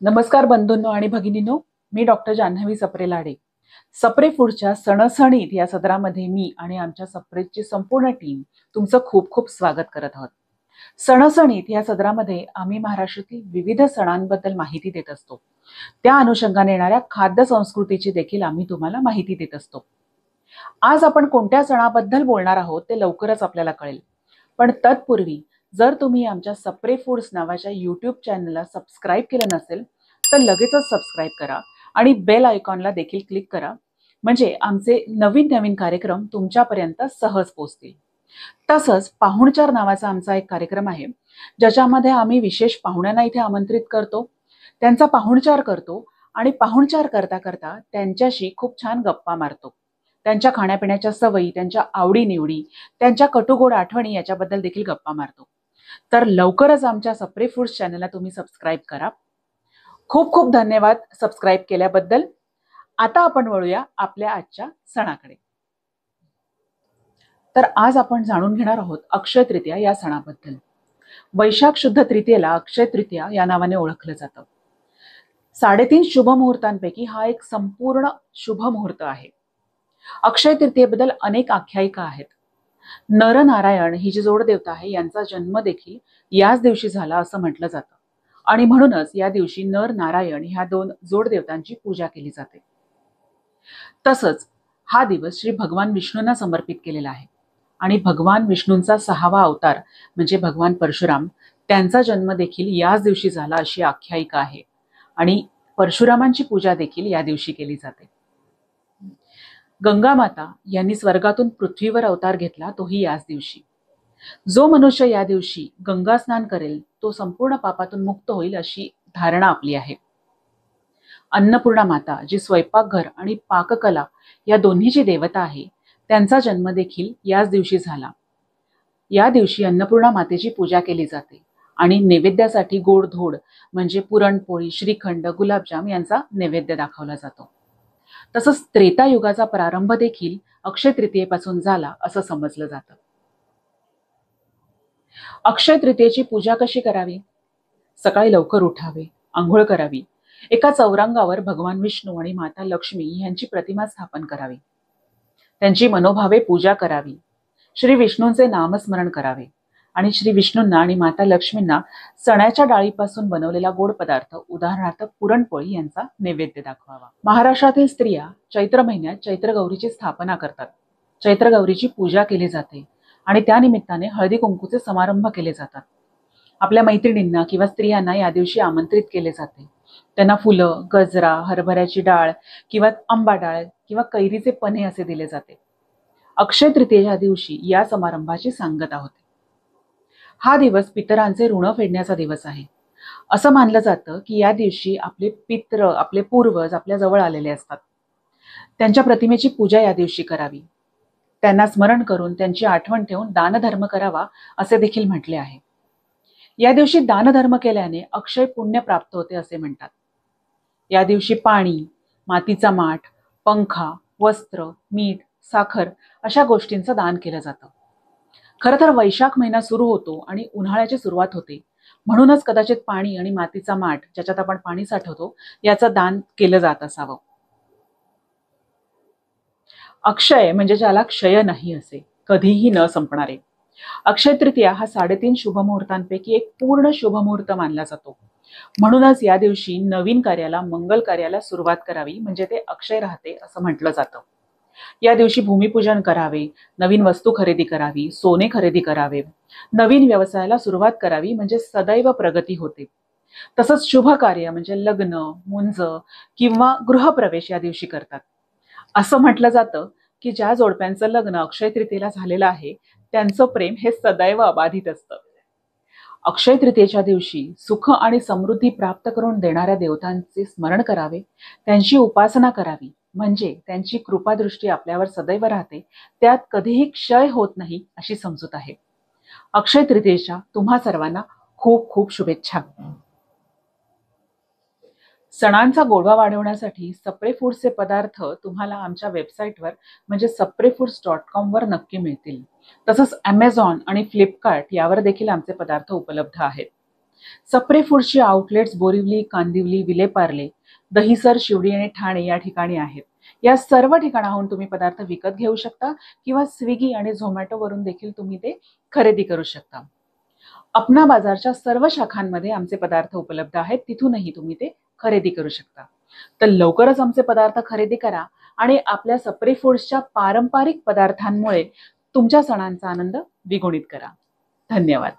नमस्कार बंधूंनो आणि भगिनींनो, मी डॉक्टर जान्हवी सप्रे लाडे. सप्रे फूडच्या सणसणीत या सदरामध्ये मी आणि आमच्या सप्रेची संपूर्ण टीम तुमचं खूप खूप स्वागत करत आहोत. सणसणीत या सदरामध्ये आम्ही महाराष्ट्रातील विविध सणांबद्दल माहिती देत असतो. त्या अनुषंगाने येणाऱ्या खाद्य संस्कृतीची देखील आम्ही तुम्हाला माहिती देत असतो. आज आपण कोणत्या सणाबद्दल बोलणार आहोत ते लवकरच आपल्याला कळेल. पण तत्पूर्वी जर तुम्ही आमच्या सप्रे फूड्स नावाच्या यूट्यूब चॅनलला सबस्क्राईब केलं नसेल तर लगेचच सबस्क्राईब करा आणि बेल आयकॉनला देखील क्लिक करा, म्हणजे आमचे नवीन नवीन कार्यक्रम तुमच्यापर्यंत सहज पोहोचतील. तसंच पाहुणचार नावाचा आमचा एक कार्यक्रम आहे, ज्याच्यामध्ये आम्ही विशेष पाहुण्यांना इथे आमंत्रित करतो, त्यांचा पाहुणचार करतो आणि पाहुणचार करता करता त्यांच्याशी खूप छान गप्पा मारतो. त्यांच्या खाण्यापिण्याच्या सवयी, त्यांच्या आवडीनिवडी, त्यांच्या कटुगोड आठवणी याच्याबद्दल देखील गप्पा मारतो. तर लवकरच आमच्या सप्रे फूड्स चॅनलला तुम्ही सबस्क्राईब करा. खूप खूप धन्यवाद सबस्क्राईब केल्याबद्दल. आता आपण वळूया आपल्या आजच्या सणाकडे. तर आज आपण जाणून घेणार आहोत अक्षय तृतीया या सणाबद्दल. वैशाख शुद्ध तृतीयेला अक्षय तृतीया या नावाने ओळखलं जातं. 3.5 शुभ मुहूर्तांपैकी हा एक संपूर्ण शुभ मुहूर्त आहे. अक्षय तृतीयेबद्दल अनेक आख्यायिका आहेत. नर नारायण ही जी जोडदेवता आहे यांचा जन्म देखील याच दिवशी झाला असं म्हटलं जातं आणि म्हणूनच या दिवशी नर नारायण ह्या दोन जोडदेवतांची पूजा केली जाते. तसंच हा दिवस श्री भगवान विष्णूंना समर्पित केलेला आहे आणि भगवान विष्णूंचा 6वा अवतार म्हणजे भगवान परशुराम, त्यांचा जन्म देखील याच दिवशी झाला अशी आख्यायिका आहे आणि परशुरामांची पूजा देखील या दिवशी केली जाते. गंगा माता यांनी स्वर्गातून पृथ्वीवर अवतार घेतला तोही याच दिवशी. जो मनुष्य या दिवशी गंगा स्नान करेल तो संपूर्ण पापातून मुक्त होईल अशी धारणा आपली आहे. अन्नपूर्णा माता जी स्वयंपाकघर आणि पाककला या दोन्हीची देवता आहे, त्यांचा जन्म देखील याच दिवशी झाला. या दिवशी अन्नपूर्णा मातेची पूजा केली जाते आणि नैवेद्यासाठी गोडधोड म्हणजे पुरणपोळी, श्रीखंड, गुलाबजाम यांचा नैवेद्य दाखवला जातो. तसंच त्रेतायुगाचा प्रारंभ देखील अक्षय तृतीयेपासून झाला असं समजलं जातं. अक्षय तृतीयेची पूजा कशी करावी? सकाळी लवकर उठावे, आंघोळ करावी, एका चौरंगावर भगवान विष्णू आणि माता लक्ष्मी यांची प्रतिमा स्थापन करावी, त्यांची मनोभावे पूजा करावी, श्री विष्णूंचे नामस्मरण करावे आणि श्री विष्णूंना आणि माता लक्ष्मींना चण्याच्या डाळीपासून बनवलेला गोड पदार्थ उदाहरणार्थ पुरणपोळी यांचा नैवेद्य दाखवावा. महाराष्ट्रातील स्त्रिया चैत्र महिन्यात चैत्रगौरीची स्थापना करतात. चैत्रगौरीची पूजा केली जाते आणि त्या निमित्ताने हळदी कुंकूचे समारंभ केले जातात. आपल्या मैत्रिणींना किंवा स्त्रियांना या दिवशी आमंत्रित केले जाते. त्यांना फुलं, गजरा, हरभऱ्याची डाळ किंवा आंबा डाळ किंवा कैरीचे पन्हे असे दिले जाते. अक्षय तृतीयेच्या दिवशी या समारंभाची सांगता होते. हा दिवस पितरांचे ऋण फेडण्याचा दिवस आहे. असं मानलं जातं की या दिवशी आपले पित्र, आपले पूर्वज आपल्या जवळ आलेले असतात. त्यांच्या प्रतिमेची पूजा या दिवशी करावी. त्यांना स्मरण करून त्यांची आठवण ठेवून दानधर्म करावा असे देखील म्हटले आहे. या दिवशी दानधर्म केल्याने अक्षय पुण्य प्राप्त होते असे म्हणतात. या दिवशी पाणी, मातीचा माठ, पंखा, वस्त्र, मीठ, साखर अशा गोष्टींचं दान केलं जातं. खरं तर वैशाख महिना सुरू होतो आणि उन्हाळ्याची सुरुवात होते, म्हणूनच कदाचित पाणी आणि मातीचा माठ ज्याच्यात आपण पाणी साठवतो याचं दान केलं जात असावं. अक्षय म्हणजे ज्याला क्षय नाही असे, कधीही न संपणारे. अक्षय तृतीया हा 3.5 शुभ मुहूर्तांपैकी एक पूर्ण शुभ मुहूर्त मानला जातो. म्हणूनच या दिवशी नवीन कार्याला, मंगल कार्याला सुरुवात करावी म्हणजे ते अक्षय राहते असं म्हटलं जातं. या दिवशी भूमिपूजन करावे, नवीन वस्तू खरेदी करावी, सोने खरेदी करावे, नवीन व्यवसायाला सुरुवात करावी म्हणजे सदैव प्रगती होते. तसंच शुभ कार्य म्हणजे लग्न, मुंज किंवा गृहप्रवेश या दिवशी करतात. असं म्हटलं जातं की ज्या जोडप्यांचं लग्न अक्षय तृतीयेला झालेलं आहे त्यांचं प्रेम हे सदैव अबाधित असतं. अक्षय तृतीयेच्या दिवशी सुख आणि समृद्धी प्राप्त करून देणाऱ्या देवतांचे स्मरण करावे, त्यांची उपासना करावी म्हणजे त्यांची कृपादृष्टी आपल्यावर सदैव राहते, त्यात कधीही क्षय होत नाही अशी समजूत आहे. अक्षय तृतीयेच्या तुम्हा सर्वांना खूप खूप शुभेच्छा. सणांचा गोडवा वाढवण्यासाठी सप्रे फूड्सचे पदार्थ तुम्हाला आमच्या वेबसाईटवर म्हणजे saprefoods.com वर नक्की मिळतील. तसंच Amazon आणि फ्लिपकार्ट यावर देखील आमचे पदार्थ उपलब्ध आहेत. सप्रे फूड्सची आउटलेट्स बोरिवली, कांदिवली, विलेपार्ले, दहिसर, शिवडी आणि ठाणे या ठिकाणी आहेत. या सर्व ठिकाणाहून तुम्ही पदार्थ विकत घेऊ शकता किंवा स्विगी आणि झोमॅटो वरून देखील तुम्ही ते खरेदी करू शकता. अपना बाजारच्या सर्व शाखांमध्ये आमचे पदार्थ उपलब्ध आहेत, तिथूनही तुम्ही ते खरेदी करू शकता. तर लवकरच आमचे पदार्थ खरेदी करा आणि आपल्या सप्रे फूड्सच्या पारंपरिक पदार्थांमुळे तुमच्या सणांचा आनंद द्विगुणित करा. धन्यवाद.